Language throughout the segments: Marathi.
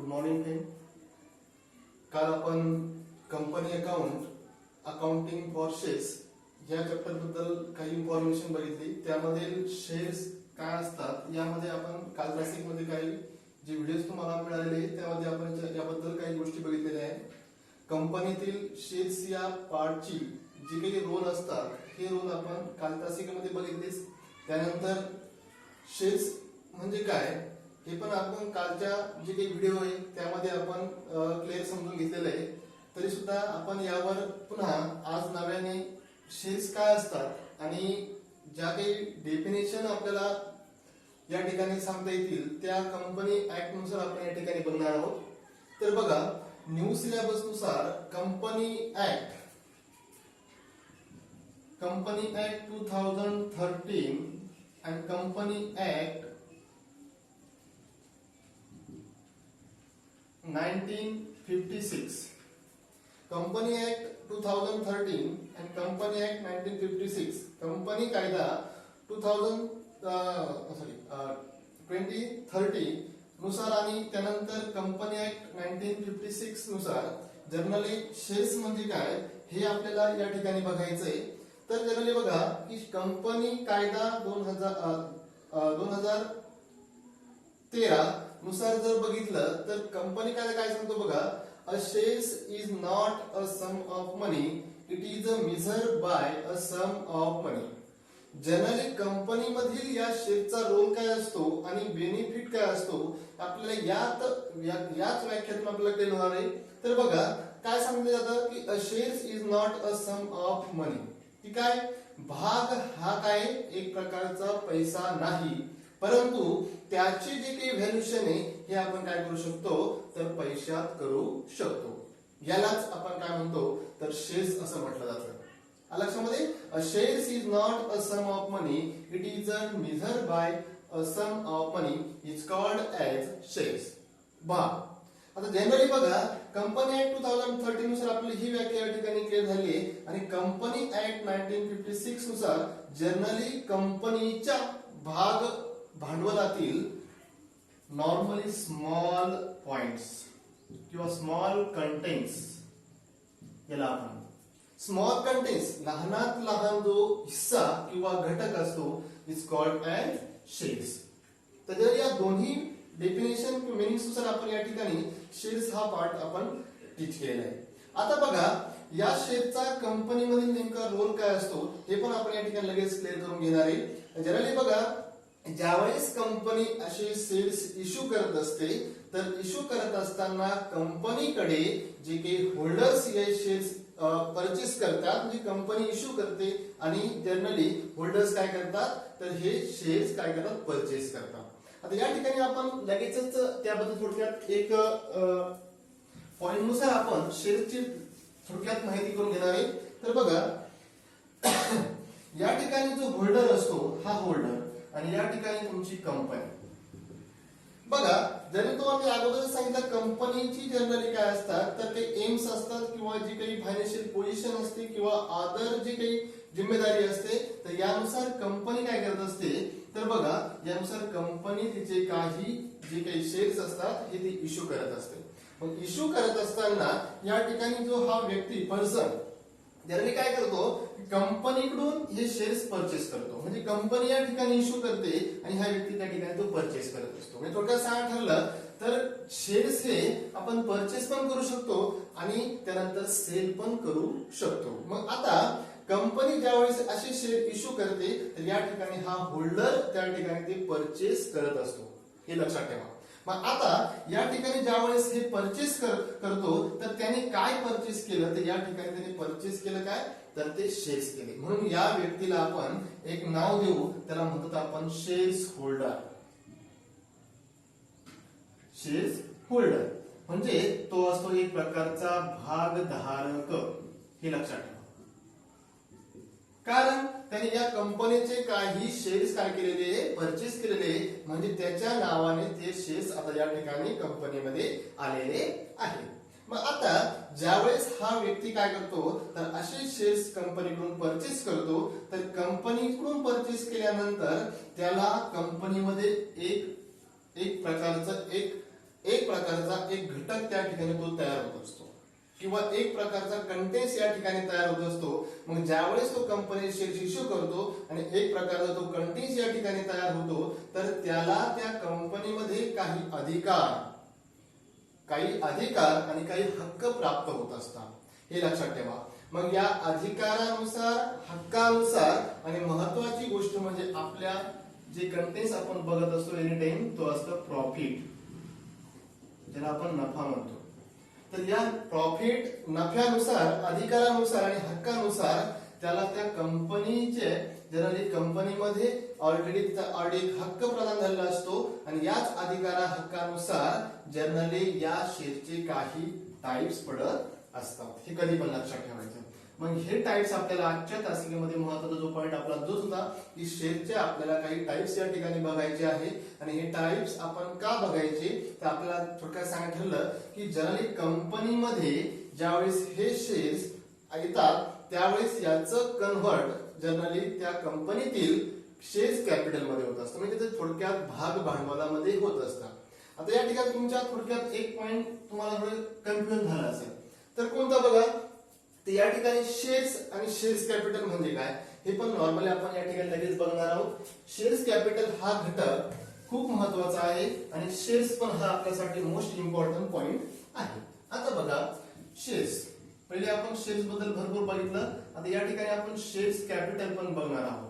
Morning friend. काल आपण कंपनी अकाउंटिंग फॉर शेअर्स या चॅप्टर बद्दल काही इन्फॉर्मेशन बघितली. त्यामधील शेअर्स काय असतात यामध्ये आपण काल क्लासिक मध्ये काही जे व्हिडिओज तुम्हाला मिळालेले त्यामध्ये आपण याबद्दल काही गोष्टी बघितलेल्या आहेत. कंपनीतील शेअर्स या पार्टची जी काही रोल असतात हे रोल आपण काल क्लासिक मध्ये बघितलेच. त्यानंतर शेअर्स म्हणजे काय हे पण आपण कालच्या जे काही व्हिडिओ आहे त्यामध्ये आपण क्लिअर समजून घेतलेलं आहे. तरी सुद्धा आपण यावर पुन्हा आज नव्याने शेअर्स काय असतात आणि ज्या काही डेफिनेशन आपल्याला या ठिकाणी सांगता येतील त्या कंपनी ऍक्ट नुसार आपण या ठिकाणी बघणार आहोत. तर बघा, न्यू सिलेबस नुसार company act 2013 and Company Act 1956. Company act 2013 and Company Act 1956 company कायदा 2030 नुसार आणि त्यानंतर कंपनी ऍक्ट 1956 नुसार जनरली शेअर्स म्हणजे काय हे आपल्याला या ठिकाणी बघायचंय. तर जनरली बघा की कंपनी कायदा 2013 नुसार जर बघितलं तर कंपनी कायदा काय सांगतो बघा, a shares is not a sum of money, it is a measure by a sum of money. Generally company मधील या शेअरचा रोल काय असतो आणि बेनिफिट काय असतो आपल्याला याच व्याख्यातून आपल्याला क्लिअर होणार आहे. तर बघा काय सांगितलं जातं की a shares is not a sum of money, की काय भाग हा काय एक प्रकारचा पैसा नाही, परंतु त्याची जी काही व्हॅल्युएशन आहे हे आपण काय करू शकतो तर पैशात करू शकतो. यालाच आपण काय म्हणतो तर शेअर्स असं म्हटलं जातं. लक्षामध्ये, a shares is not a sum of money, it is a measure by a sum of money, is called as shares. भाग. आता जनरली बघा कंपनी ऍक्ट 2013 नुसार आपली ही व्याख्या या ठिकाणी क्लिअर झाली आहे आणि कंपनी ऍक्ट 1956 नुसार जनरली कंपनीच्या भाग भांडवलातील नॉर्मली स्मॉल पॉइंट्स किंवा स्मॉल कंटेंट्स, याला आपण स्मॉल कंटेंट्स लहानात लहान जो हिस्सा किंवा घटक असतो इज कॉल्ड ऍज शेअर्स. तर जर या दोन्ही डेफिनेशन किंवा मीनिंग्स नुसार आपण या ठिकाणी शेअर्स हा पार्ट आपण टीच केलेला आहे. आता बघा या शेअरचा कंपनीमधील नेमका रोल काय असतो हे पण आपण या ठिकाणी लगेच क्लिअर करून घेणार आहे. जनरली बघा ज्यावेळेस कंपनी असे शेअर्स इश्यू करत असते तर इश्यू करत असताना कंपनीकडे जे काही होल्डर्स हे शेअर्स परचेस करतात, म्हणजे कंपनी इश्यू करते आणि जनरली होल्डर्स काय करतात तर हे शेअर्स काय करतात परचेस करतात. आता या ठिकाणी आपण लगेचच त्याबद्दल थोडक्यात एक पॉइंट नुसार आपण शेअर्सची थोडक्यात माहिती करून घेणार आहे. तर बघा या ठिकाणी जो होल्डर असतो हा होल्डर आणि या ठिकाणी तुमची कंपनी. बघा जरी तुम्हाला अगोदर सांगितलं कंपनीची जनरली काय असतात तर ते एम्स असतात किंवा जी काही फायनान्शियल पोझिशन असते किंवा अदर जी काही जिम्मेदारी असते तर यानुसार कंपनी काय करत असते तर बघा यानुसार कंपनी तिचे काही जे काही शेअर्स असतात हे ती इश्यू करत असते. मग इश्यू करत असताना या ठिकाणी जो हा व्यक्ती पर्सन जनरली काय करतो कंपनीकडून हे शेअर्स परचेस करतो, म्हणजे कंपनी या ठिकाणी इश्यू करते आणि हा व्यक्ती त्या ठिकाणी तो परचेस करत असतो. म्हणजे थोडक्यात सांगायचं ठरलं तर शेअर्स हे आपण परचेस पण करू शकतो आणि त्यानंतर सेल पण करू शकतो. मग आता कंपनी ज्यावेळेस असे शेअर इश्यू करते तर या ठिकाणी हा होल्डर त्या ठिकाणी ते परचेस करत असतो, हे लक्षात ठेवा. मग आता या ठिकाणी ज्यावेळेस हे परचेस करतो तर त्याने काय परचेस केलं तर या ठिकाणी त्याने परचेस केलं काय तर ते शेअर्स केले. म्हणून या व्यक्तीला आपण एक नाव देऊ, त्याला म्हणतात आपण शेअर्स होल्डर. शेअर्स होल्डर म्हणजे तो असतो एक प्रकारचा भागधारक, हे लक्षात ठेवा. कारण त्याने या कंपनीचे काही शेअर्स काय केलेले परचेस केलेले, म्हणजे त्याच्या नावाने ते शेअर्स आता या ठिकाणी कंपनीमध्ये आलेले आहे. मग आता ज्यावेळेस हा व्यक्ती काय करतो तर असे शेअर्स कंपनीकडून परचेस करतो तर कंपनीकडून परचेस केल्यानंतर त्याला कंपनीमध्ये एक प्रकारचं एक एक प्रकारचा एक घटक त्या ठिकाणी तो तयार होत असतो किंवा एक प्रकारचा कंटेन्स या ठिकाणी तयार होत असतो. मग ज्यावेळेस तो कंपनी शेअर्स इश्यू करतो आणि एक प्रकारचा तो कंटेन्स या ठिकाणी तयार होतो तर त्याला त्या कंपनीमध्ये काही अधिकार आणि काही हक्क प्राप्त होत असतात हे लक्षात ठेवा. मग या अधिकारानुसार हक्कानुसार आणि महत्वाची गोष्ट म्हणजे आपल्या जे कंटेन्स आपण बघत असतो एनी टाइम तो असतो प्रॉफिट, ज्याला आपण नफा म्हणतो. तर या प्रॉफिट नफ्यानुसार अधिकारानुसार आणि हक्कानुसार त्याला त्या कंपनीचे जनरली कंपनीमध्ये ऑलरेडी हक्क प्रदान झालेला असतो आणि याच अधिकारा हक्कानुसार जनरली या शेअरचे काही टाइप्स पडत असतात. हे कधी पण लक्षात ठेवायचं. मग हे टाइप्स आपल्याला आजच्या तासिकेमध्ये महत्त्वाचा जो पॉइंट आपला जोच होता की शेअरचे आपल्याला काही टाइप्स या ठिकाणी बघायचे आहे आणि हे टाइप्स आपण का बघायचे तर आपल्याला थोडक्यात सांगायचं ठरलं की जनरली कंपनीमध्ये ज्यावेळेस हे शेअर्स येतात त्यावेळेस याचं कन्व्हर्ट जनरली त्या कंपनीतील शेअर्स कॅपिटल मध्ये होत असतं, म्हणजे ते थोडक्यात भाग भांडवलामध्ये होत असतात. आता या ठिकाणी तुमच्या थोडक्यात एक पॉइंट तुम्हाला कन्फ्युजन झाला असेल तर कोणता बघा. तर या ठिकाणी शेअर्स आणि शेअर्स कॅपिटल म्हणजे काय हे पण नॉर्मली आपण या ठिकाणी लगेच बघणार आहोत. शेअर्स कॅपिटल हा घटक खूप महत्वाचा आहे आणि शेअर्स पण हा आपल्यासाठी मोस्ट इम्पॉर्टंट पॉइंट आहे. आता बघा शेअर्स, पहिले आपण शेअर्स बद्दल भरपूर बघितलं. आता या ठिकाणी आपण शेअर्स कॅपिटल पण बघणार आहोत.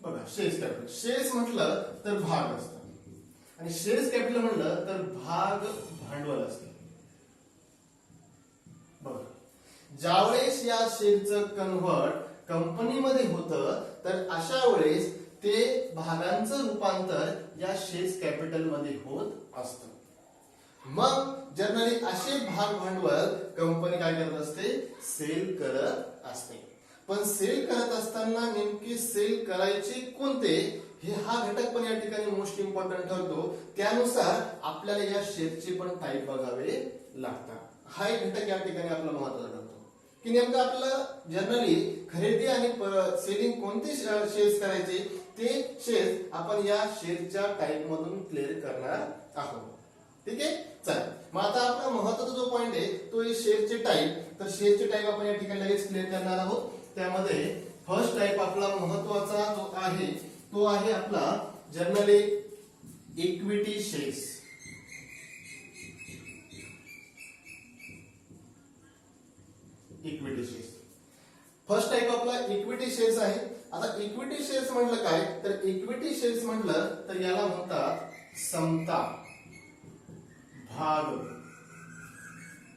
बघा शेअर्स कॅपिटल, शेअर्स म्हटलं तर भाग असतात आणि शेअर्स कॅपिटल म्हटलं तर भाग भांडवल असतं. बघा ज्यावेळेस या शेअरचं कन्व्हर्ट कंपनीमध्ये होतं तर अशा वेळेस ते भागांचं रूपांतर या शेअर्स कॅपिटल मध्ये होत असतं. मग जनरली असे भाग भांडवल कंपनी काय करत असते, सेल करत असते. पण सेल करत असताना नेमके सेल करायचे कोणते हे हा घटक पण या ठिकाणी मोस्ट इम्पॉर्टंट ठरतो. त्यानुसार आपल्याला या शेअरचे पण टाईप बघावे लागतात. हा एक घटक या ठिकाणी आपला महत्त्वाचा ठरतो की नेमकं आपलं जनरली खरेदी आणि सेलिंग कोणते शेअर्स करायचे ते शेअर्स आपण या शेअरच्या टाईप मधून क्लिअर करणार आहोत. ठीक आहे, चला मग आता आपला महत्त्वाचा जो पॉइंट आहे तो आहे शेअरचे टाईप. तर शेअरचे टाईप आपण या ठिकाणी लगेच क्लिअर करणार आहोत. त्यामध्ये फर्स्ट टाईप आपला महत्त्वाचा जो आहे तो आहे आपला generally equity shares. Equity shares first type आपला इक्विटी शेअर्स आहे. आता इक्विटी शेअर्स म्हटलं काय तर इक्विटी शेअर्स म्हटलं तर याला म्हणतात समता भाग.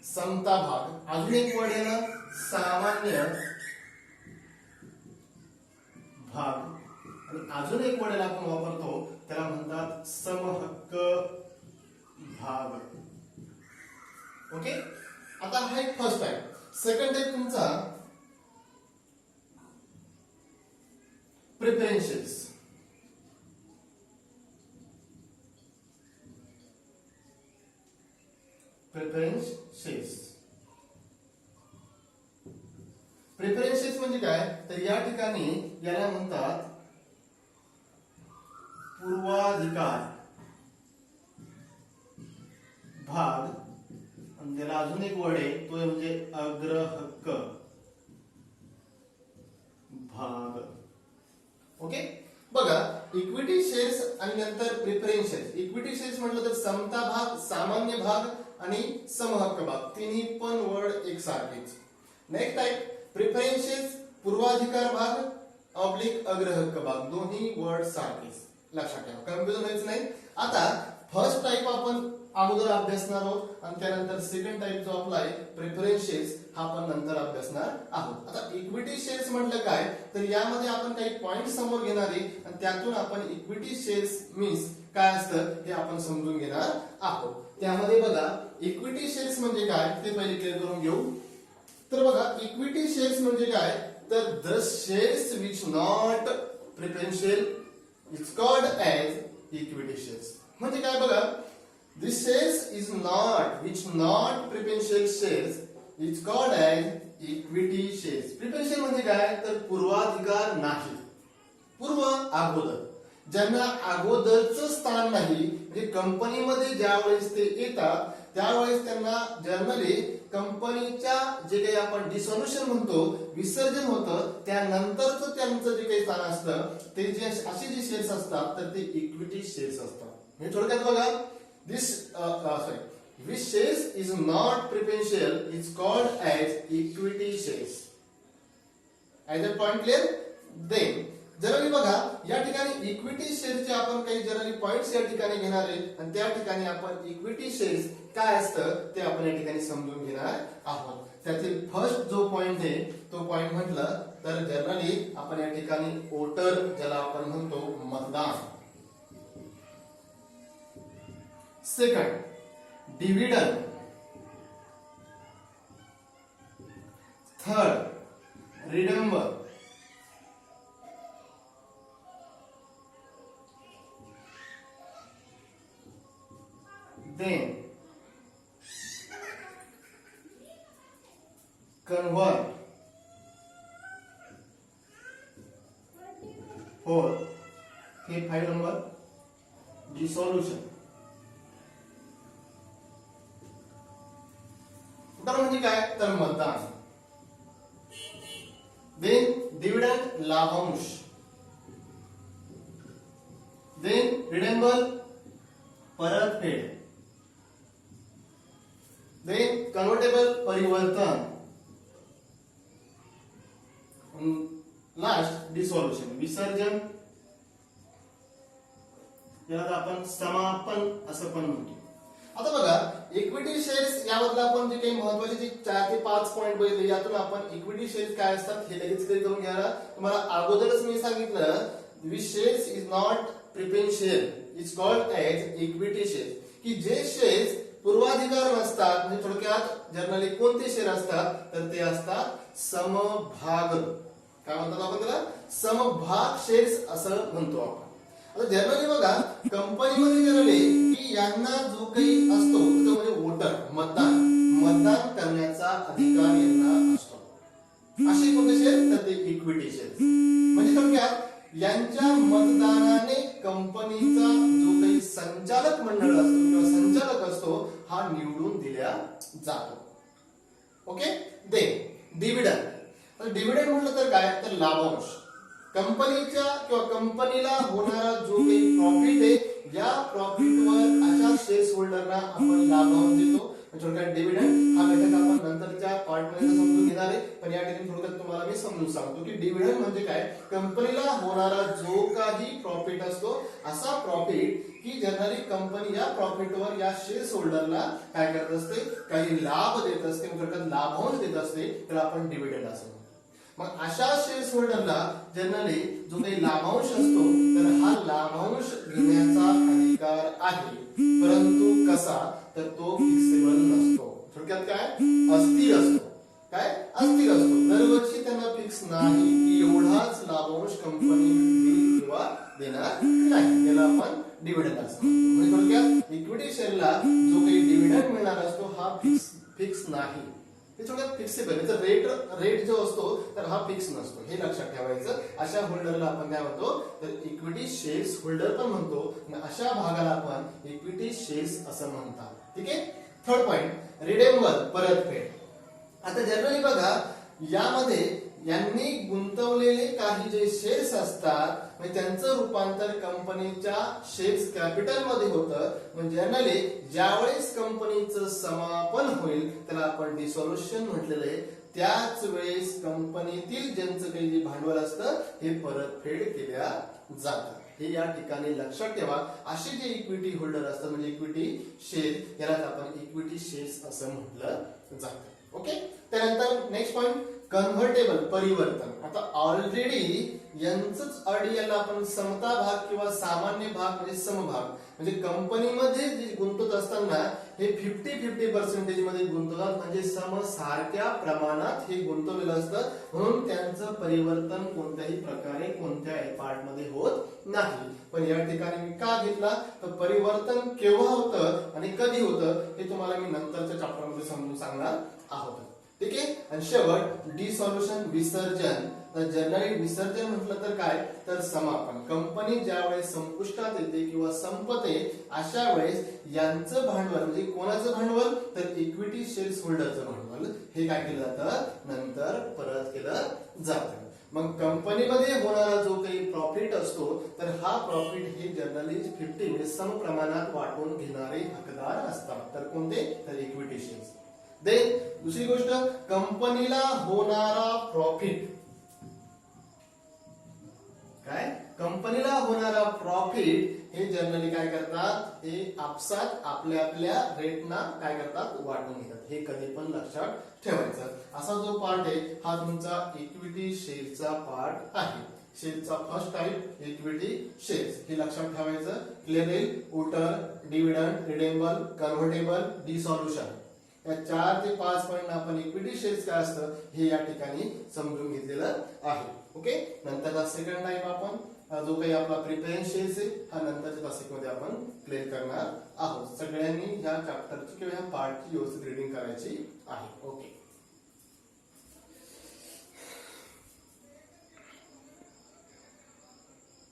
समता भाग, अजून एक वर्ड आहे ना सामान्य भाग आणि अजून एक वर्ड आपण वापरतो त्याला म्हणतात समहक्क भाग. ओके, आता हा एक फर्स्ट टाईप. सेकंड टाईप तुमचा preference shares. Preference shares, preference shares म्हणजे काय तर या ठिकाणी याला म्हणतात पूर्वाधिकार भाग आणि त्याला अजून एक वर्ड आहे तो म्हणजे अग्रहक्क भाग. ओके, बघा इक्विटी शेअर्स आणि नंतर प्रेफरन्स शेअर्स. इक्विटी शेअर्स म्हटलं तर समता भाग, सामान्य भाग आणि समहक्क भाग तिन्ही पण वर्ड एक सारखेच. नेक्स्ट टाईप प्रेफरन्स शेअर्स, पूर्वाधिकार भाग ऑब्लिक अग्रहक्क भाग, दोन्ही वर्ड सारखेच. लक्षात ठेवा, कन्फ्युजन व्हायचं नाही. आता फर्स्ट टाईप आपण अगोदर अभ्यासणार आहोत आणि त्यानंतर सेकंड टाईप जो आपला आहे प्रेफरन्स शेअर्स हा आपण नंतर अभ्यासणार आहोत. आता इक्विटी शेअर्स म्हटलं काय तर यामध्ये आपण काही पॉइंट समोर घेणार आहे आणि त्यातून आपण इक्विटी शेअर्स मीन्स काय असतं हे आपण समजून घेणार आहोत. त्यामध्ये बघा इक्विटी शेअर्स म्हणजे काय ते पहिले क्लिअर करून घेऊ. तर बघा इक्विटी शेअर्स म्हणजे काय तर the shares which not preferential is called as equity shares. म्हणजे काय बघा this shares is not which not preferential shares is called as equity shares. Preferential म्हणजे काय तर पूर्वाधिकार नाही, पूर्व अगोदर ज्यांना अगोदरचं स्थान नाही, जे कंपनीमध्ये ज्या वेळेस ते येतात त्यावेळेस त्यांना जनरली कंपनीच्या जे काही आपण डिसॉल्युशन म्हणतो, विसर्जन होतं, त्यानंतरच त्यांचं जे काही स्थान असतं ते जे असे जे शेअर्स असतात तर ते इक्विटी शेअर्स असतात. म्हणजे थोडक्यात बघा, which shares is not preferential is called as equity shares. Is that point clear? Then generally बघा या ठिकाणी इक्विटी शेअरचे आपण काही जनरली पॉइंट्स या ठिकाणी घेणार आहे आणि त्या ठिकाणी आपण इक्विटी शेअर्स काय असतं ते आपण या ठिकाणी समजून घेणार आहोत. त्यातील फर्स्ट जो पॉइंट आहे तो पॉइंट म्हटलं तर जनरली आपण या ठिकाणी वोटर ज्याला आपण म्हणतो मतदान. Second dividend. थर्ड रिडंबर. then convert. fourth हे 5 नंबर dissolution. म्हणजे काय तर मतदान. then dividend लाभांश. then redemptor परतफेड. then convertible परिवर्तन. लास्ट डिसॉल्युशन विसर्जन, याला आपण समापन असं पण म्हणतो. आता बघा इक्विटी शेअर्स याबद्दल आपण जे काही महत्त्वाचे जे 4 ते 5 पॉइंट बघितले यातून आपण इक्विटी शेअर्स काय असतात हे लगेच क्लिअर करून घ्या. तुम्हाला अगोदरच मी सांगितलं which shares is not preferential is called as equity shares, की जे शेअर्स पूर्वाधिकार नसतात म्हणजे थोडक्यात जनरली कोणते शेअर असतात तर ते असतात समभाग. काय म्हणतात आपण त्याला? समभाग शेअर्स असं म्हणतो आपण. आता जनरली बघा कंपनीमध्ये जनरली की यांना जो काही असतो तो म्हणजे वोटर मतदान करण्याचा अधिकार यांना असतो. असे कोणते शेअर तर ते इक्विटी शेअर्स. म्हणजे थोडक्यात यांच्या मतदानाने कंपनीचा जो काही संचालक मंडळ असतो किंवा संचालक असतो हा निवडून दिला जातो. ओके. दे डिव्हिडंड. तर डिव्हिडंड म्हटलं तर काय तर लाभांश. कंपनीच्या किंवा कंपनीला होणारा जो काही प्रॉफिट आहे या प्रॉफिटवर अशा शेअर्स होल्डरना आपण लाभांश देतो. थोडक्यात डिव्हिडंड हा घटक आपण नंतरच्या पार्टमध्ये समजून घेणार आहे, पण या ठिकाणी थोडक्यात तुम्हाला मी समजून सांगतो की डिव्हिडंड म्हणजे काय. कंपनीला होणारा जो काही प्रॉफिट असतो असा प्रॉफिट की जनरली कंपनी या प्रॉफिटवर या शेअर्स होल्डरला काय करत असते काही लाभ देत असते, थोडक्यात लाभांश देत असते, त्याला आपण डिव्हिडंड असं म्हणतो. मग अशा शेअर्स होल्डरला जनरली जो काही लाभांश असतो तर हा लाभांश घेण्याचा अधिकार आहे, परंतु कसा तर तो फिक्सेबल नसतो. थोडक्यात काय अस्थिर असतो. काय अस्थिर असतो. दरवर्षी त्यांना फिक्स नाही की एवढाच लाभांश कंपनी देईल किंवा देणार नाही, याला आपण डिव्हिडंड असं म्हणतो. म्हणजे थोडक्यात इक्विटी शेअरला जो काही डिव्हिडंड मिळणार असतो हा फिक्स नाही. हे थोडक्यात फिक्सेबल आहे. तर रेट जो असतो तर हा फिक्स नसतो, हे लक्षात ठेवायचं. अशा होल्डरला आपण काय म्हणतो तर इक्विटी शेअर्स होल्डर पण म्हणतो आणि अशा भागाला आपण इक्विटी शेअर्स असं म्हणतात. ठीक आहे. थर्ड पॉइंट रिडेम्बर परतफेड. आता जनरली बघा यामध्ये यांनी गुंतवलेले काही जे शेअर्स असतात म्हणजे त्यांचं रूपांतर कंपनीच्या शेअर्स कॅपिटल मध्ये होतं. म्हणजे जनरली ज्यावेळेस कंपनीचं समापन होईल त्याला आपण डिसॉल्युशन म्हटलेलं आहे, त्याच वेळेस कंपनीतील ज्यांचं काही जे भांडवल असतं हे परतफेड केल्या जातं. हे या ठिकाणी लक्षात ठेवा. असे जे इक्विटी होल्डर असतात म्हणजे इक्विटी शेअर याला आपण इक्विटी शेअर्स असं म्हटलं जातं. ओके. त्यानंतर नेक्स्ट पॉइंट कन्व्हर्टेबल परिवर्तन. आता ऑलरेडी यांचंच अडी याला आपण समता भाग किंवा सामान्य भाग म्हणजे समभाग म्हणजे कंपनीमध्ये जे गुंतवत असताना हे 50-50% मध्ये गुंतवतात म्हणजे सारख्या प्रमाणात हे गुंतवलेलं असतं, म्हणून त्यांचं परिवर्तन कोणत्याही प्रकारे कोणत्याही पार्ट मध्ये होत नाही. पण या ठिकाणी मी का घेतला तर परिवर्तन केव्हा होतं आणि कधी होतं हे तुम्हाला मी नंतरच्या चॅप्टर मध्ये समजून सांगणार आहोत. ठीक आहे. आणि शेवट डिसॉल्युशन विसर्जन तर जनरली विसर्जन म्हटलं तर काय, तर समापन. कंपनी ज्या वेळेस संपुष्टात येते किंवा संपते अशा वेळेस यांचं भांडवल म्हणजे कोणाचं भांडवल, तर इक्विटी शेअर्स होल्डरचं भांडवल हे काय केलं जातं, नंतर परत केलं जातं. मग कंपनीमध्ये होणारा जो काही प्रॉफिट असतो तर हा प्रॉफिट हे जनरली 50 म्हणजे समप्रमाणात वाटून घेणारे हकदार असतात. तर कोणते, तर इक्विटी शेअर्स. देन दुसरी गोष्ट, कंपनीला होणारा प्रॉफिट, काय, कंपनीला होणारा प्रॉफिट हे जनरली काय करतात, हे आपसात आपल्या आपल्या रेटना काय करतात, वाटून घेतात. हे कधी पण लक्षात ठेवायचं. असा जो पार्ट आहे हा तुमचा इक्विटी शेअरचा पार्ट आहे. शेअरचा फर्स्ट टाइप इक्विटी शेअर्स हे लक्षात ठेवायचं. क्लिअर येईल. उटर, डिव्हिडंड, रिडेमेबल, कन्व्हर्टेबल, डिसॉल्युशन या 4 ते 5 पॉइंट आपण इक्विटी शेअर्स काय असतं हे या ठिकाणी समजून घेतलेलं आहे. ओके. नंतरचा सेकंड टाइप आपण जो काही आपला प्रिफरन्स शेअर्स आहे हा नंतरच्या तासिकमध्ये आपण क्लिअर करणार आहोत. सगळ्यांनी ह्या चॅप्टरची किंवा ह्या पार्टची व्यवस्थित रीडिंग करायची आहे. ओके.